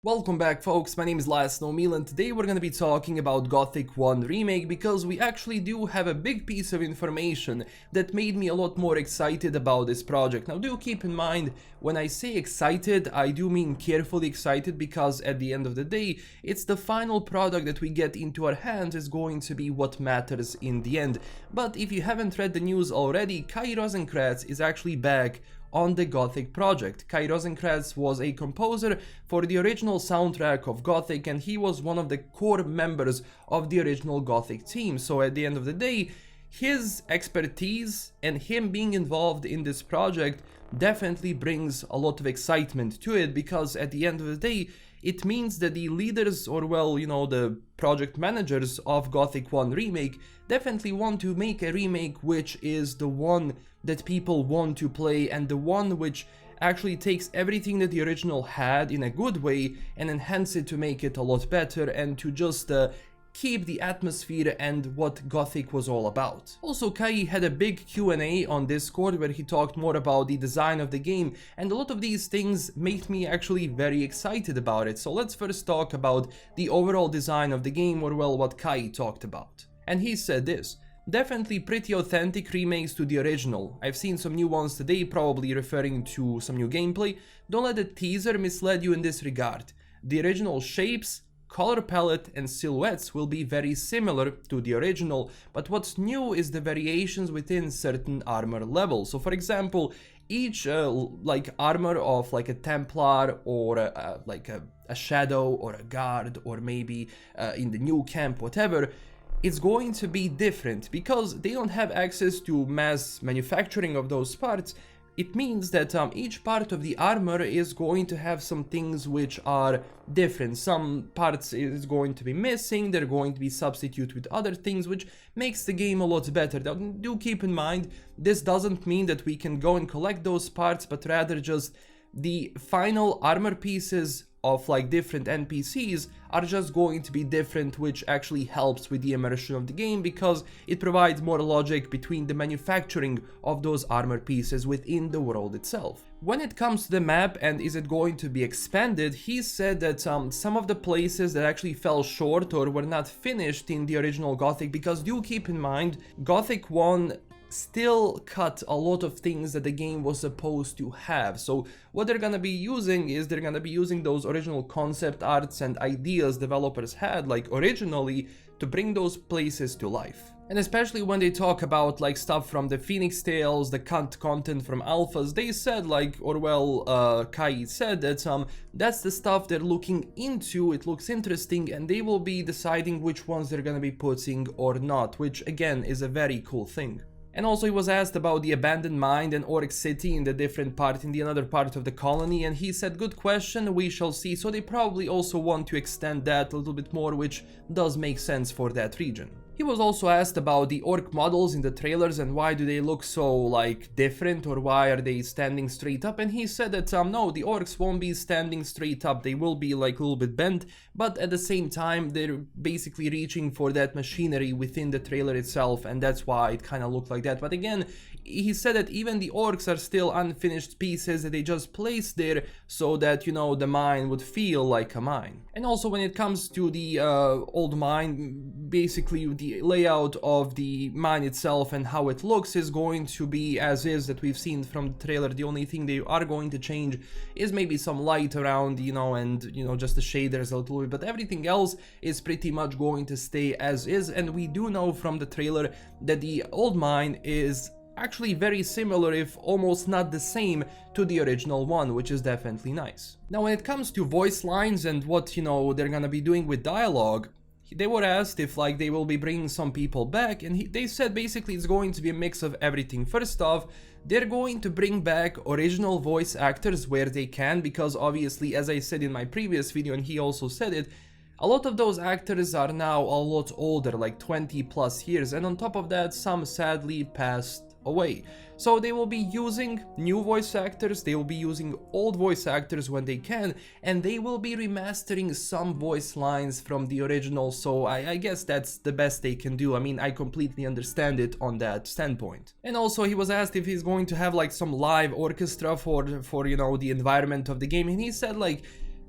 Welcome back folks, my name is LastKnownMeal and today we're gonna be talking about Gothic 1 Remake because we actually do have a big piece of information that made me a lot more excited about this project. Now do keep in mind, when I say excited, I do mean carefully excited because at the end of the day, it's the final product that we get into our hands is going to be what matters in the end. But if you haven't read the news already, Kai Rosenkranz is actually back on the Gothic project. Kai Rosenkranz was a composer for the original soundtrack of Gothic and he was one of the core members of the original Gothic team. So at the end of the day, his expertise and him being involved in this project definitely brings a lot of excitement to it, because at the end of the day, it means that the leaders, or well, the project managers of Gothic 1 Remake definitely want to make a remake which is the one that people want to play and the one which actually takes everything that the original had in a good way and enhance it to make it a lot better and to just keep the atmosphere and what Gothic was all about. Also, Kai had a big Q&A on Discord where he talked more about the design of the game, and a lot of these things made me actually very excited about it. So let's first talk about the overall design of the game, or well, what Kai talked about. And he said this: definitely pretty authentic remakes to the original. I've seen some new ones today, probably referring to some new gameplay. Don't let the teaser mislead you in this regard. The original shapes, color palette and silhouettes will be very similar to the original, but what's new is the variations within certain armor levels. So for example, each armor of like a Templar or a Shadow or a Guard, or maybe in the new camp, whatever, it's going to be different because they don't have access to mass manufacturing of those parts. It means that each part of the armor is going to have some things which are different. Some parts is going to be missing, they're going to be substituted with other things, which makes the game a lot better. Now, do keep in mind, this doesn't mean that we can go and collect those parts, but rather just the final armor pieces of like different NPCs are just going to be different, which actually helps with the immersion of the game because it provides more logic between the manufacturing of those armor pieces within the world itself. When it comes to the map and is it going to be expanded, he said that some of the places that actually fell short or were not finished in the original Gothic, because do keep in mind, Gothic 1 still cut a lot of things that the game was supposed to have. So what they're gonna be using is they're gonna be using those original concept arts and ideas developers had like originally to bring those places to life. And especially when they talk about like stuff from the Phoenix Tales, the content from alphas, they said Kai said that that's the stuff they're looking into. It looks interesting and they will be deciding which ones they're gonna be putting or not, which again is a very cool thing. And also he was asked about the abandoned mine and Orc City in the another part of the colony, and he said, good question, we shall see. So they probably also want to extend that a little bit more, which does make sense for that region. He was also asked about the orc models in the trailers and why do they look so like different, or why are they standing straight up, and he said that no, the orcs won't be standing straight up, they will be like a little bit bent, but at the same time they're basically reaching for that machinery within the trailer itself, and that's why it kind of looked like that. But again, he said that even the orcs are still unfinished pieces that they just placed there so that, the mine would feel like a mine. And also when it comes to the old mine, basically the layout of the mine itself and how it looks is going to be as is that we've seen from the trailer. The only thing they are going to change is maybe some light around, and just the shaders a little bit, but everything else is pretty much going to stay as is. And we do know from the trailer that the old mine is actually very similar, if almost not the same, to the original one, which is definitely nice. Now when it comes to voice lines and what they're gonna be doing with dialogue, they were asked if they will be bringing some people back, and they said basically it's going to be a mix of everything. First off, they're going to bring back original voice actors where they can, because obviously, as I said in my previous video and he also said it, a lot of those actors are now a lot older, like 20 plus years, and on top of that, some sadly passed away. So they will be using new voice actors, they will be using old voice actors when they can, and they will be remastering some voice lines from the original, so I guess that's the best they can do. I mean, I completely understand it on that standpoint. And also he was asked if he's going to have some live orchestra for the environment of the game, and he said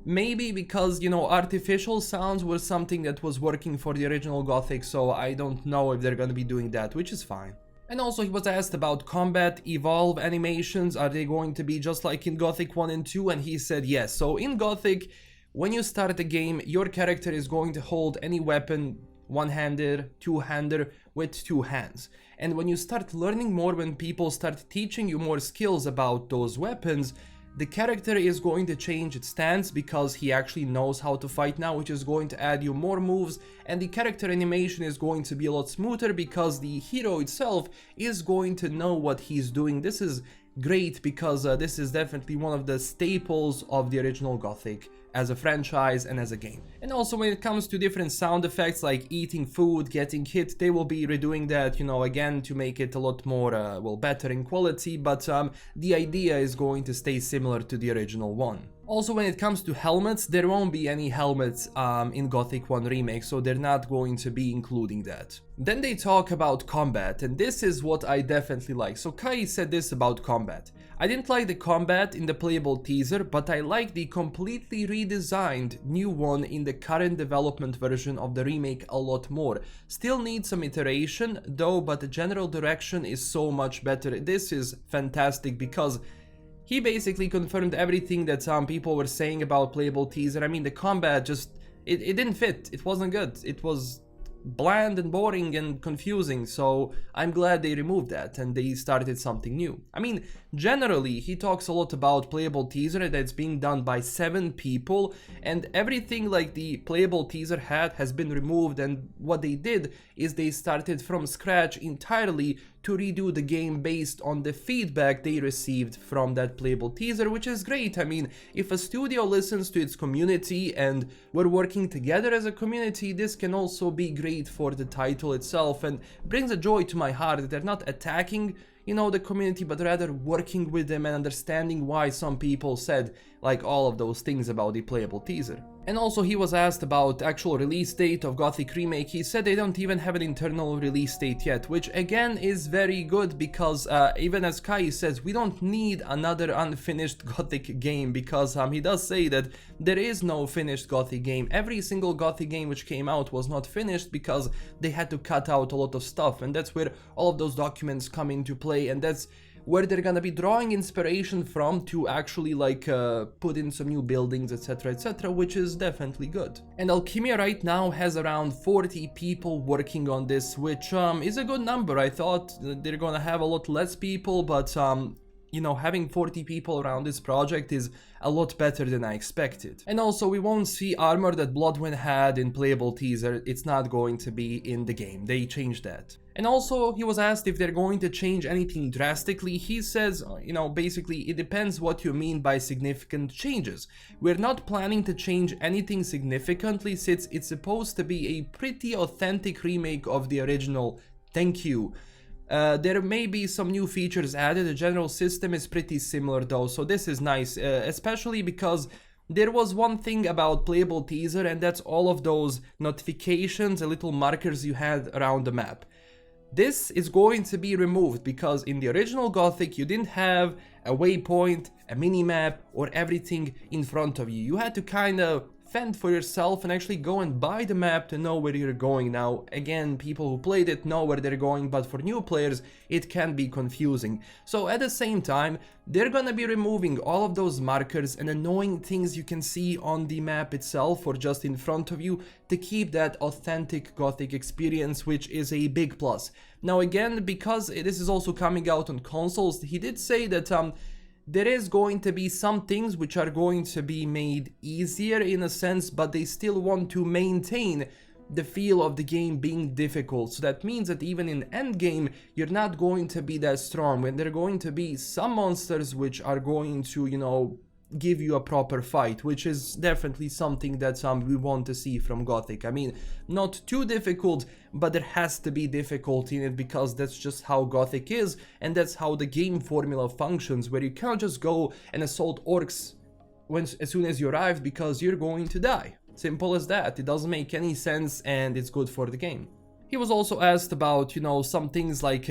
Maybe because, you know, artificial sounds were something that was working for the original Gothic, so I don't know if they're gonna be doing that, which is fine. And also he was asked about combat evolve animations, are they going to be just like in Gothic 1 and 2, and he said yes. So in Gothic, when you start the game, your character is going to hold any weapon one-handed, two-hander, with two hands. And when you start learning more, when people start teaching you more skills about those weapons, the character is going to change its stance because he actually knows how to fight now, which is going to add you more moves, and the character animation is going to be a lot smoother because the hero itself is going to know what he's doing. This is great because this is definitely one of the staples of the original Gothic as a franchise and as a game. And also when it comes to different sound effects like eating food, getting hit, they will be redoing that, you know, again to make it a lot more, well, better in quality, but the idea is going to stay similar to the original one. Also, when it comes to helmets, there won't be any helmets in Gothic 1 Remake, so they're not going to be including that. Then they talk about combat, and this is what I definitely like. So Kai said this about combat. I didn't like the combat in the playable teaser, but I like the completely redesigned new one in the current development version of the remake a lot more. Still needs some iteration though, but the general direction is so much better. This is fantastic because he basically confirmed everything that some people were saying about playable teaser. I mean, the combat just, it didn't fit. It wasn't good. It was bland and boring and confusing, so I'm glad they removed that and they started something new. I mean, generally, he talks a lot about playable teaser that's being done by 7 people, and everything like the playable teaser had has been removed, and what they did is they started from scratch entirely to redo the game based on the feedback they received from that playable teaser, which is great. I mean, if a studio listens to its community and we're working together as a community, this can also be great for the title itself and brings a joy to my heart that they're not attacking, you know, the community, but rather working with them and understanding why some people said like all of those things about the playable teaser. And also he was asked about actual release date of Gothic Remake. He said they don't even have an internal release date yet, which again is very good because even as Kai says, we don't need another unfinished Gothic game because he does say that there is no finished Gothic game. Every single Gothic game which came out was not finished because they had to cut out a lot of stuff, and that's where all of those documents come into play, and that's where they're gonna be drawing inspiration from to actually like put in some new buildings, etc, which is definitely good. And Alkimia right now has around 40 people working on this, which is a good number. I thought they're gonna have a lot less people, but you know, having 40 people around this project is a lot better than I expected. And also, we won't see armor that Bloodwind had in playable teaser. It's not going to be in the game. They changed that. And also, he was asked if they're going to change anything drastically. He says, you know, basically, it depends what you mean by significant changes. We're not planning to change anything significantly since it's supposed to be a pretty authentic remake of the original. Thank you. There may be some new features added. The general system is pretty similar though, so this is nice, especially because there was one thing about playable teaser, and that's all of those notifications and little markers you had around the map. This is going to be removed because in the original Gothic you didn't have a waypoint, a mini-map, or everything in front of you. You had to kind of fend for yourself and actually go and buy the map to know where you're going. Now, again, people who played it know where they're going, but for new players, it can be confusing. So at the same time, they're gonna be removing all of those markers and annoying things you can see on the map itself or just in front of you to keep that authentic Gothic experience, which is a big plus. Now again, because this is also coming out on consoles, he did say that there is going to be some things which are going to be made easier in a sense, but they still want to maintain the feel of the game being difficult. So that means that even in endgame, you're not going to be that strong, when there are going to be some monsters which are going to, you know, give you a proper fight, which is definitely something that we want to see from Gothic. I mean, not too difficult, but there has to be difficulty in it because that's just how Gothic is, and that's how the game formula functions, where you can't just go and assault orcs as soon as you arrive because you're going to die. Simple as that. It doesn't make any sense, and it's good for the game. He was also asked about, you know, some things like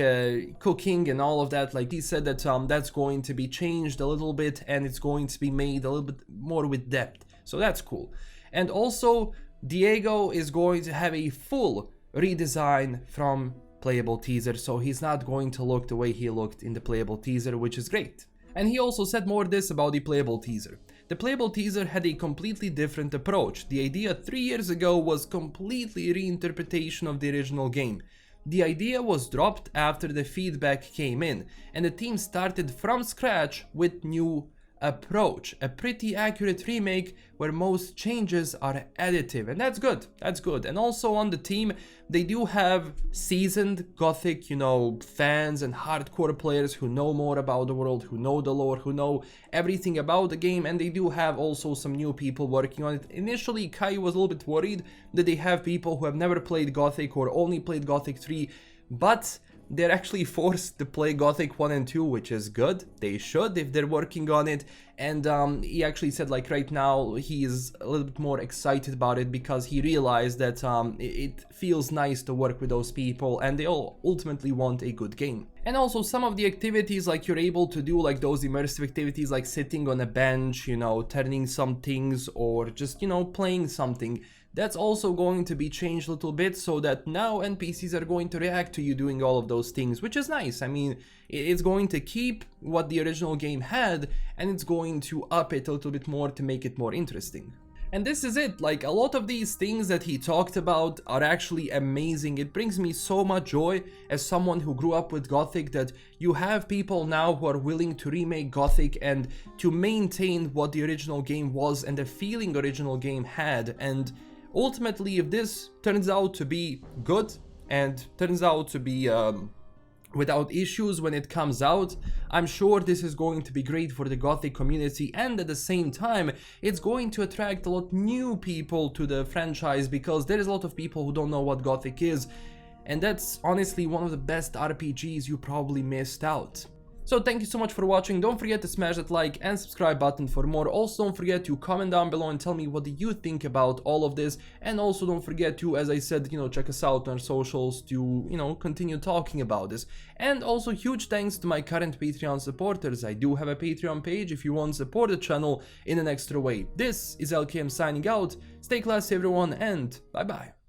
cooking and all of that. Like he said that that's going to be changed a little bit and it's going to be made a little bit more with depth. So that's cool. And also, Diego is going to have a full redesign from playable teaser, so he's not going to look the way he looked in the playable teaser, which is great. And he also said more this about the playable teaser. The playable teaser had a completely different approach. The idea 3 years ago was completely reinterpretation of the original game. The idea was dropped after the feedback came in, and the team started from scratch with new approach, a pretty accurate remake where most changes are additive, and that's good. And also on the team, they do have seasoned Gothic, fans and hardcore players who know more about the world, who know the lore, who know everything about the game, and they do have also some new people working on it. Initially, Kai was a little bit worried that they have people who have never played Gothic or only played Gothic 3, but they're actually forced to play Gothic 1 and 2, which is good. They should if they're working on it. And he actually said like right now he is a little bit more excited about it because he realized that it feels nice to work with those people and they all ultimately want a good game. And also some of the activities like you're able to do, like those immersive activities like sitting on a bench, turning some things or just, playing something. That's also going to be changed a little bit so that now NPCs are going to react to you doing all of those things, which is nice. I mean, it's going to keep what the original game had and it's going to up it a little bit more to make it more interesting. And this is it, like a lot of these things that he talked about are actually amazing. It brings me so much joy as someone who grew up with Gothic that you have people now who are willing to remake Gothic and to maintain what the original game was and the feeling original game had. And ultimately, if this turns out to be good and turns out to be without issues when it comes out, I'm sure this is going to be great for the Gothic community, and at the same time it's going to attract a lot new people to the franchise because there is a lot of people who don't know what Gothic is, and that's honestly one of the best RPGs you probably missed out. So thank you so much for watching. Don't forget to smash that like and subscribe button for more. Also don't forget to comment down below and tell me what do you think about all of this, and also don't forget to, as I said, check us out on our socials to continue talking about this. And also huge thanks to my current Patreon supporters. I do have a Patreon page if you want to support the channel in an extra way. This is Alkimia signing out. Stay classy everyone, and bye bye.